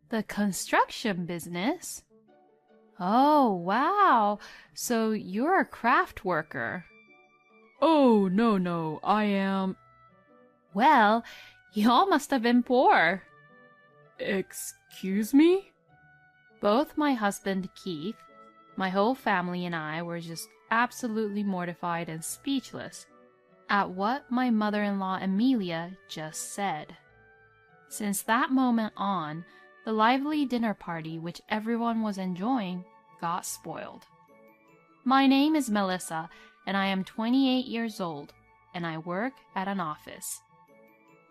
The construction business? Oh, wow. So you're a craft worker. Oh, no, I am... Well, y'all must have been poor. Excuse me? Both my husband, Keith, my whole family, and I were just absolutely mortified and speechless at what my mother-in-law Amelia just said. Since that moment on, the lively dinner party which everyone was enjoying got spoiled. My name is Melissa, and I am 28 years old, and I work at an office.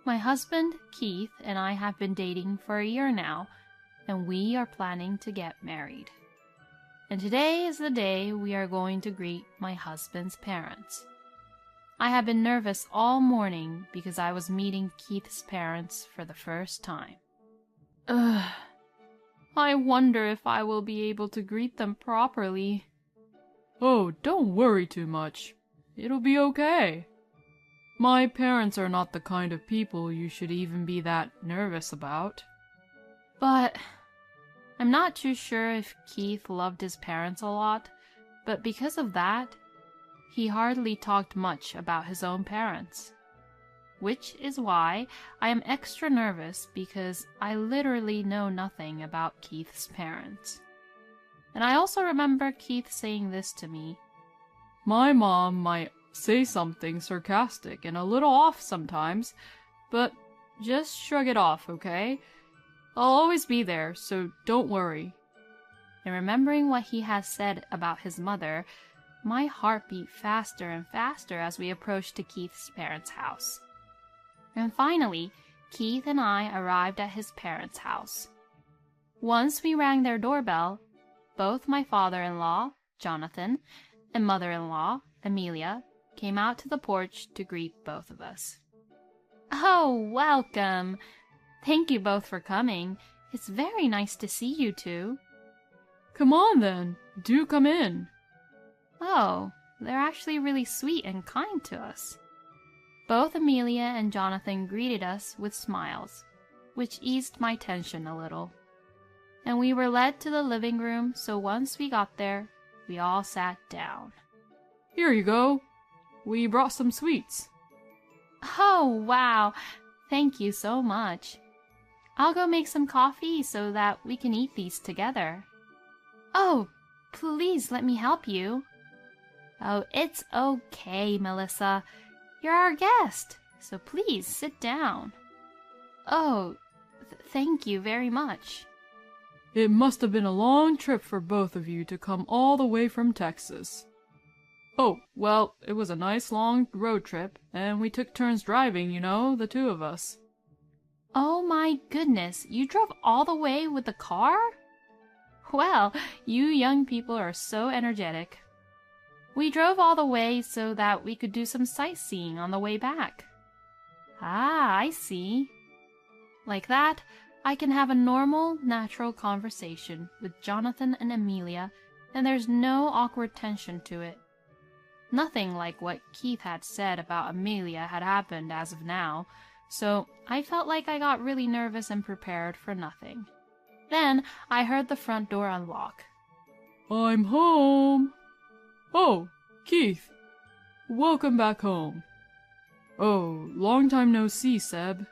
My husband, Keith, and I have been dating for a year now, and we are planning to get married. And today is the day we are going to greet my husband's parents. I have been nervous all morning because I was meeting Keith's parents for the first time. Ugh. I wonder if I will be able to greet them properly. Oh, don't worry too much. It'll be okay. My parents are not the kind of people you should even be that nervous about. But I'm not too sure if Keith loved his parents a lot, but because of that, he hardly talked much about his own parents. Which is why I am extra nervous because I literally know nothing about Keith's parents. And I also remember Keith saying this to me. My mom might say something sarcastic and a little off sometimes, but just shrug it off, okay? I'll always be there, so don't worry. And remembering what he has said about his mother, my heart beat faster and faster as we approached to Keith's parents' house. And finally, Keith and I arrived at his parents' house. Once we rang their doorbell, both my father-in-law, Jonathan, and mother-in-law, Amelia, came out to the porch to greet both of us. Oh, welcome! Thank you both for coming. It's very nice to see you two. Come on then, do come in. Oh, they're actually really sweet and kind to us. Both Amelia and Jonathan greeted us with smiles, which eased my tension a little. And we were led to the living room, so once we got there, we all sat down. Here you go. We brought some sweets. Oh, wow. Thank you so much. I'll go make some coffee so that we can eat these together. Oh, please let me help you. Oh, it's okay, Melissa. You're our guest, so please sit down. Oh, thank you very much. It must have been a long trip for both of you to come all the way from Texas. Oh, well, it was a nice long road trip, and we took turns driving, you know, the two of us. Oh my goodness, you drove all the way with the car? Well, you young people are so energetic. We drove all the way so that we could do some sightseeing on the way back. Ah, I see. Like that, I can have a normal, natural conversation with Jonathan and Amelia, and there's no awkward tension to it. Nothing like what Keith had said about Amelia had happened as of now, so I felt like I got really nervous and prepared for nothing. Then I heard the front door unlock. I'm home. Oh, Keith. Welcome back home. Oh, long time no see, Seb.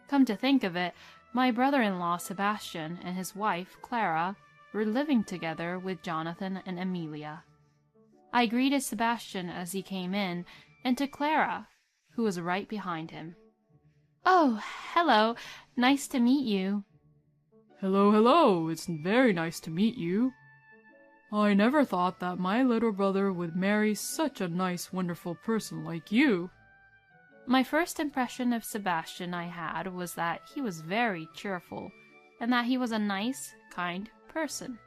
Come to think of it, my brother-in-law Sebastian and his wife Clara were living together with Jonathan and Amelia. I greeted Sebastian as he came in, and to Clara, who was right behind him. Oh, hello. Nice to meet you. Hello. It's very nice to meet you. I never thought that my little brother would marry such a nice, wonderful person like you. My first impression of Sebastian I had was that he was very cheerful, and that he was a nice, kind person.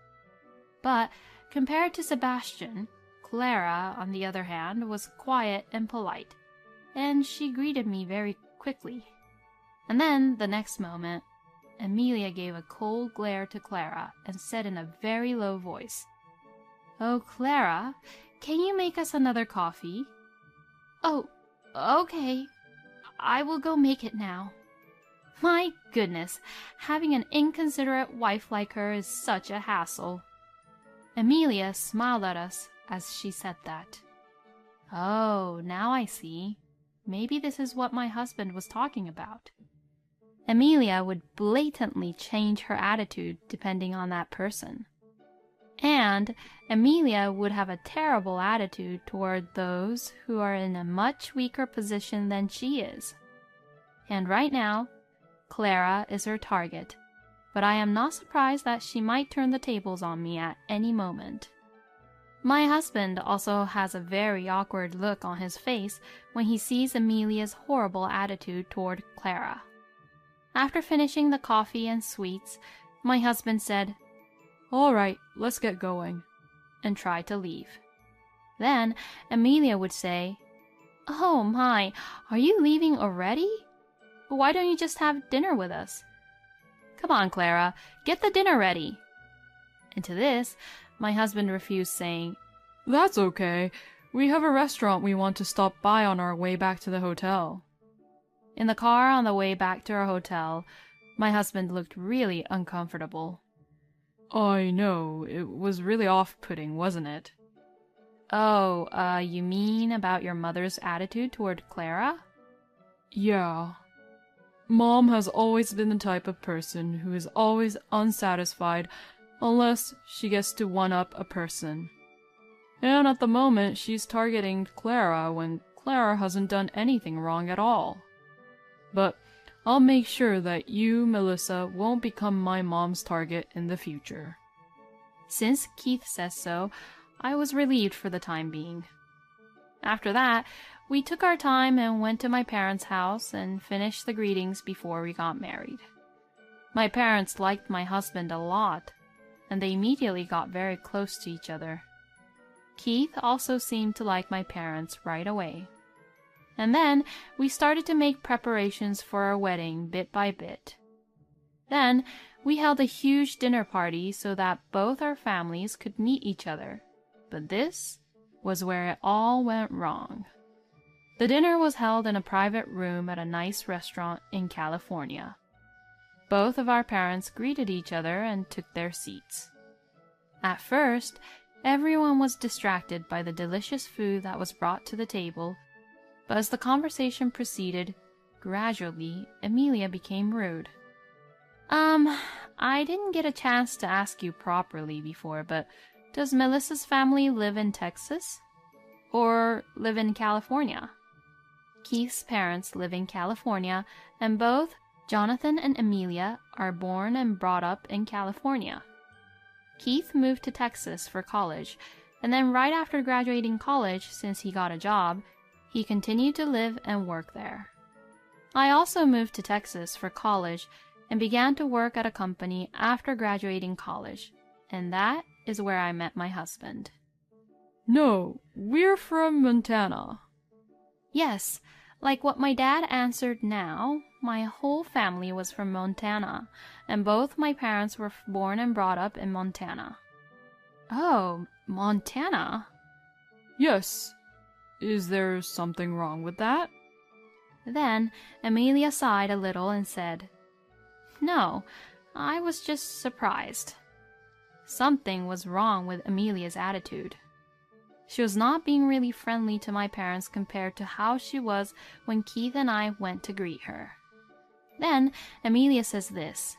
But compared to Sebastian, Clara, on the other hand, was quiet and polite, and she greeted me very quickly. And then, the next moment, Amelia gave a cold glare to Clara and said in a very low voice, "Oh, Clara, can you make us another coffee?" "Oh, okay. I will go make it now." My goodness, having an inconsiderate wife like her is such a hassle. Amelia smiled at us as she said that. Oh, now I see. Maybe this is what my husband was talking about. Amelia would blatantly change her attitude depending on that person. And Amelia would have a terrible attitude toward those who are in a much weaker position than she is. And right now, Clara is her target, but I am not surprised that she might turn the tables on me at any moment. My husband also has a very awkward look on his face when he sees Amelia's horrible attitude toward Clara. After finishing the coffee and sweets, my husband said, "All right, let's get going," and tried to leave. Then Amelia would say, "Oh my, are you leaving already? Why don't you just have dinner with us? Come on, Clara, get the dinner ready." And to this, my husband refused, saying, "That's okay. We have a restaurant we want to stop by on our way back to the hotel." In the car on the way back to our hotel, my husband looked really uncomfortable. I know, it was really off-putting, wasn't it? Oh, you mean about your mother's attitude toward Clara? Yeah. Mom has always been the type of person who is always unsatisfied unless she gets to one-up a person. And at the moment, she's targeting Clara when Clara hasn't done anything wrong at all. But I'll make sure that you, Melissa, won't become my mom's target in the future. Since Keith says so, I was relieved for the time being. After that, we took our time and went to my parents' house and finished the greetings before we got married. My parents liked my husband a lot, and they immediately got very close to each other. Keith also seemed to like my parents right away. And then we started to make preparations for our wedding bit by bit. Then we held a huge dinner party so that both our families could meet each other. But this was where it all went wrong. The dinner was held in a private room at a nice restaurant in California. Both of our parents greeted each other and took their seats. At first, everyone was distracted by the delicious food that was brought to the table. But as the conversation proceeded, gradually, Amelia became rude. I didn't get a chance to ask you properly before, but does Melissa's family live in Texas? Or live in California? Keith's parents live in California, and both Jonathan and Amelia are born and brought up in California. Keith moved to Texas for college, and then right after graduating college, since he got a job, he continued to live and work there. I also moved to Texas for college and began to work at a company after graduating college, and that is where I met my husband. No, we're from Montana. Yes, like what my dad answered now, my whole family was from Montana, and both my parents were born and brought up in Montana. Oh, Montana? Yes. Is there something wrong with that? Then Amelia sighed a little and said, "No, I was just surprised." Something was wrong with Amelia's attitude. She was not being really friendly to my parents compared to how she was when Keith and I went to greet her. Then Amelia says this,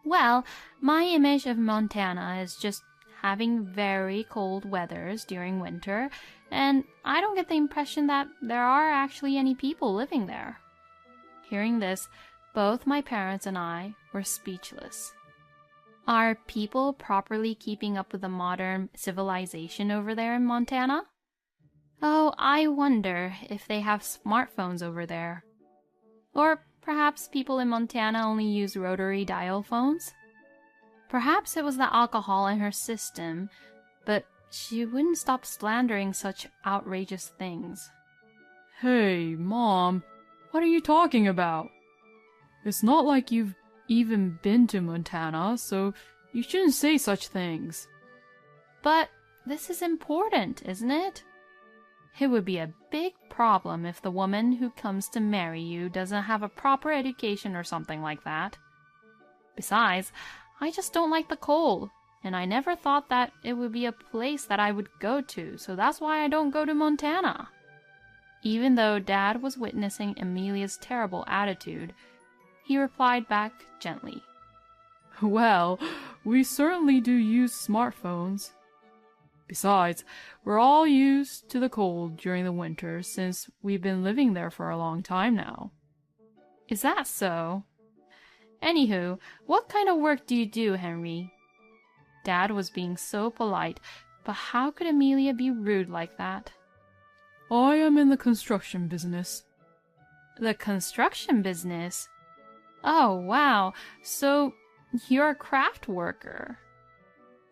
"Well, my image of Montana is just having very cold weathers during winter, and I don't get the impression that there are actually any people living there." Hearing this, both my parents and I were speechless. Are people properly keeping up with the modern civilization over there in Montana? Oh, I wonder if they have smartphones over there. Or perhaps people in Montana only use rotary dial phones? Perhaps it was the alcohol in her system, but she wouldn't stop slandering such outrageous things. Hey, Mom, what are you talking about? It's not like you've even been to Montana, so you shouldn't say such things. But this is important, isn't it? It would be a big problem if the woman who comes to marry you doesn't have a proper education or something like that. Besides, I just don't like the cold, and I never thought that it would be a place that I would go to, so that's why I don't go to Montana." Even though Dad was witnessing Amelia's terrible attitude, he replied back gently. "Well, we certainly do use smartphones. Besides, we're all used to the cold during the winter since we've been living there for a long time now." "Is that so? Anywho, what kind of work do you do, Henry?" Dad was being so polite, but how could Amelia be rude like that? "I am in the construction business." "The construction business? Oh, wow. So you're a craft worker."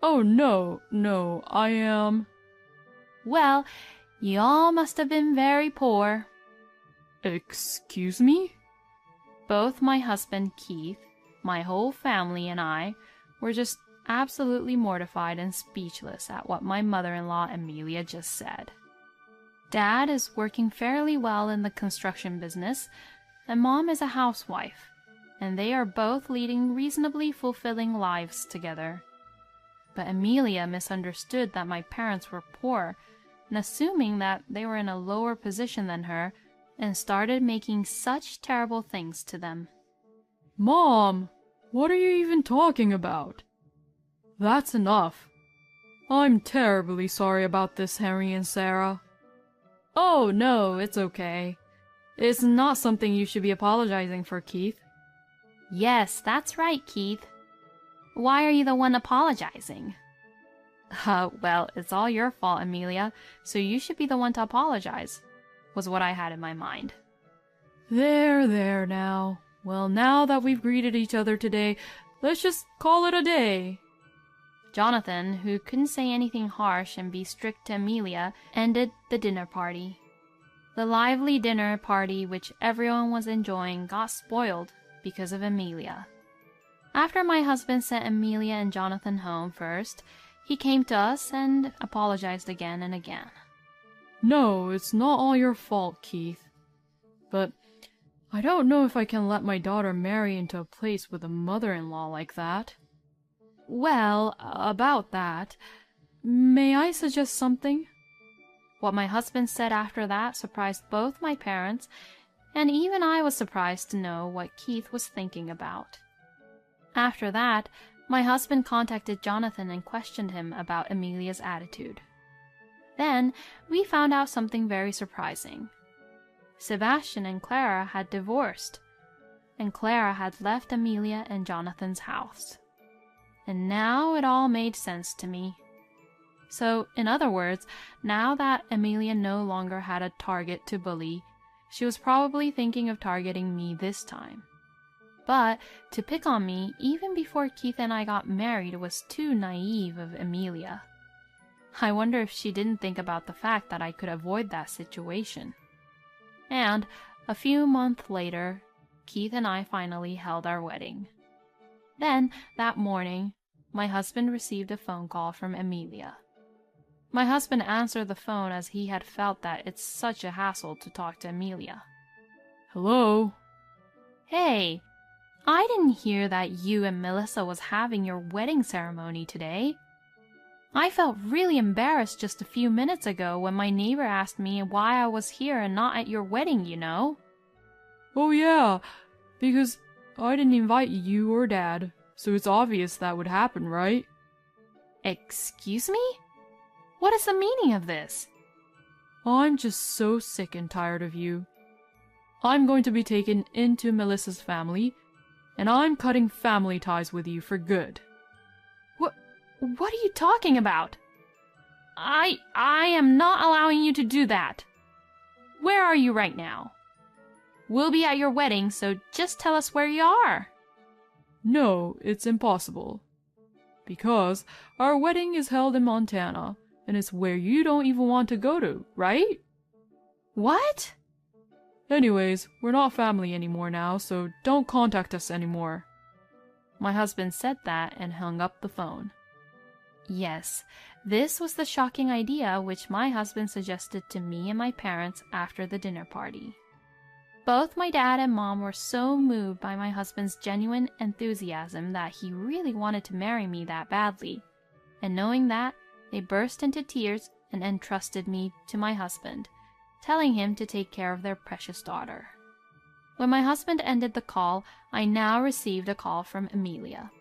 "Oh, no, I am—" "Well, you all must have been very poor." "Excuse me?" Both my husband Keith, my whole family, and I were just absolutely mortified and speechless at what my mother-in-law Amelia just said. Dad is working fairly well in the construction business, and Mom is a housewife, and they are both leading reasonably fulfilling lives together. But Amelia misunderstood that my parents were poor, and assuming that they were in a lower position than her, and started making such terrible things to them. "Mom, what are you even talking about? That's enough. I'm terribly sorry about this, Henry and Sarah." "Oh, no, it's okay. It's not something you should be apologizing for, Keith." "Yes, that's right, Keith. Why are you the one apologizing?" Well, it's all your fault, Amelia, so you should be the one to apologize," was what I had in my mind. There now. Well, now that we've greeted each other today, let's just call it a day." Jonathan, who couldn't say anything harsh and be strict to Amelia, ended the dinner party. The lively dinner party which everyone was enjoying got spoiled because of Amelia. After my husband sent Amelia and Jonathan home first, he came to us and apologized again and again. "No, it's not all your fault, Keith. But I don't know if I can let my daughter marry into a place with a mother-in-law like that." "Well, about that, may I suggest something?" What my husband said after that surprised both my parents, and even I was surprised to know what Keith was thinking about. After that, my husband contacted Jonathan and questioned him about Amelia's attitude. Then we found out something very surprising. Sebastian and Clara had divorced, and Clara had left Amelia and Jonathan's house. And now it all made sense to me. So, in other words, now that Amelia no longer had a target to bully, she was probably thinking of targeting me this time. But to pick on me even before Keith and I got married was too naive of Amelia. I wonder if she didn't think about the fact that I could avoid that situation. And a few months later, Keith and I finally held our wedding. Then, that morning, my husband received a phone call from Amelia. My husband answered the phone as he had felt that it's such a hassle to talk to Amelia. "Hello?" "Hey, I didn't hear that you and Melissa was having your wedding ceremony today. I felt really embarrassed just a few minutes ago when my neighbor asked me why I was here and not at your wedding, you know." "Oh yeah, because I didn't invite you or Dad, so it's obvious that would happen, right?" "Excuse me? What is the meaning of this?" "I'm just so sick and tired of you. I'm going to be taken into Melissa's family, and I'm cutting family ties with you for good." What are you talking about? I am not allowing you to do that. Where are you right now? We'll be at your wedding, so just tell us where you are." "No, it's impossible. Because our wedding is held in Montana, and it's where you don't even want to go to, right?" "What?" "Anyways, we're not family anymore now, so don't contact us anymore." My husband said that and hung up the phone. Yes, this was the shocking idea which my husband suggested to me and my parents after the dinner party. Both my dad and mom were so moved by my husband's genuine enthusiasm that he really wanted to marry me that badly, and knowing that, they burst into tears and entrusted me to my husband, telling him to take care of their precious daughter. When my husband ended the call, I now received a call from Amelia.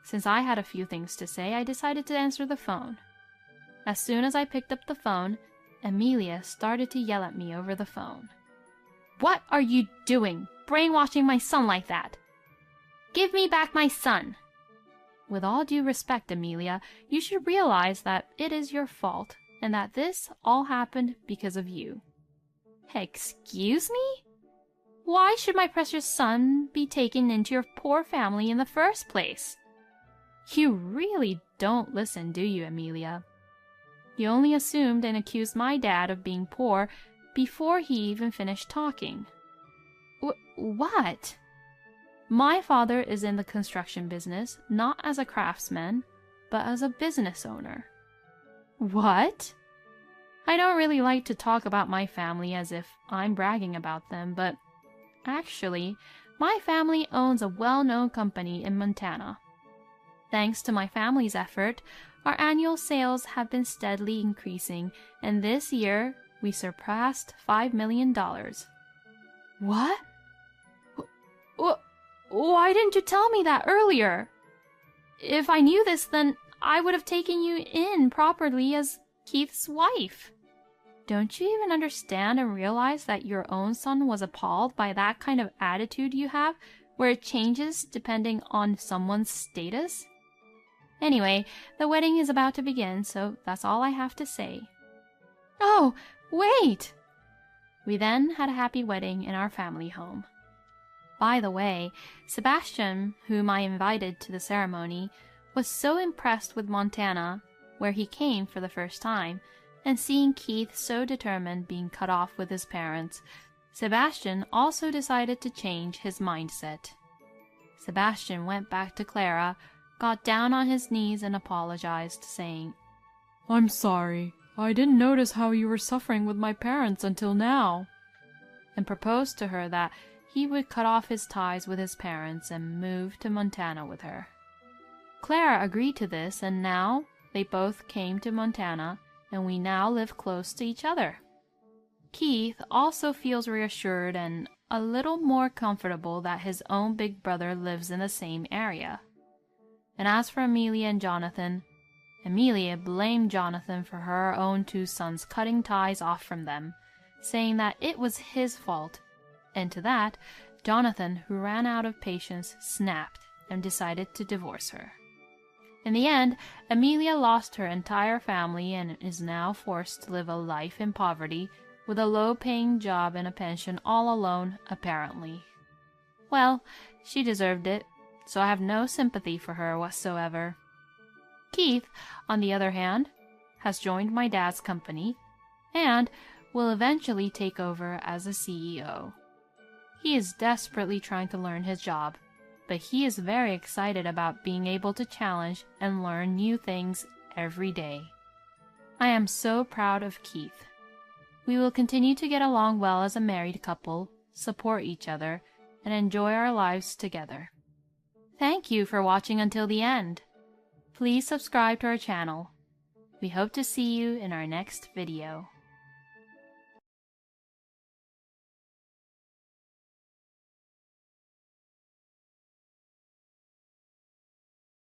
Since I had a few things to say, I decided to answer the phone. As soon as I picked up the phone, Amelia started to yell at me over the phone. "What are you doing, brainwashing my son like that? Give me back my son!" With all due respect, Amelia, you should realize that it is your fault and that this all happened because of you. Excuse me? Why should my precious son be taken into your poor family in the first place? You really don't listen, do you, Amelia? You only assumed and accused my dad of being poor before he even finished talking. What? My father is in the construction business, not as a craftsman, but as a business owner. What? I don't really like to talk about my family as if I'm bragging about them, but actually, my family owns a well-known company in Montana. Thanks to my family's effort, our annual sales have been steadily increasing, and this year we surpassed $5 million. What? Why didn't you tell me that earlier? If I knew this, then I would have taken you in properly as Keith's wife. Don't you even understand and realize that your own son was appalled by that kind of attitude you have, where it changes depending on someone's status? Anyway, the wedding is about to begin, so that's all I have to say. Oh, wait! We then had a happy wedding in our family home. By the way, Sebastian, whom I invited to the ceremony, was so impressed with Montana, where he came for the first time, and seeing Keith so determined being cut off with his parents, Sebastian also decided to change his mindset. Sebastian went back to Clara, got down on his knees and apologized, saying, "I'm sorry. I didn't notice how you were suffering with my parents until now," and proposed to her that he would cut off his ties with his parents and move to Montana with her. Clara agreed to this, and now they both came to Montana, and we now live close to each other. Keith also feels reassured and a little more comfortable that his own big brother lives in the same area. And as for Amelia and Jonathan, Amelia blamed Jonathan for her own two sons cutting ties off from them, saying that it was his fault. And to that, Jonathan, who ran out of patience, snapped and decided to divorce her. In the end, Amelia lost her entire family and is now forced to live a life in poverty with a low-paying job and a pension all alone, apparently. Well, she deserved it, so I have no sympathy for her whatsoever. Keith, on the other hand, has joined my dad's company and will eventually take over as a CEO. He is desperately trying to learn his job, but he is very excited about being able to challenge and learn new things every day. I am so proud of Keith. We will continue to get along well as a married couple, support each other, and enjoy our lives together. Thank you for watching until the end. Please subscribe to our channel. We hope to see you in our next video.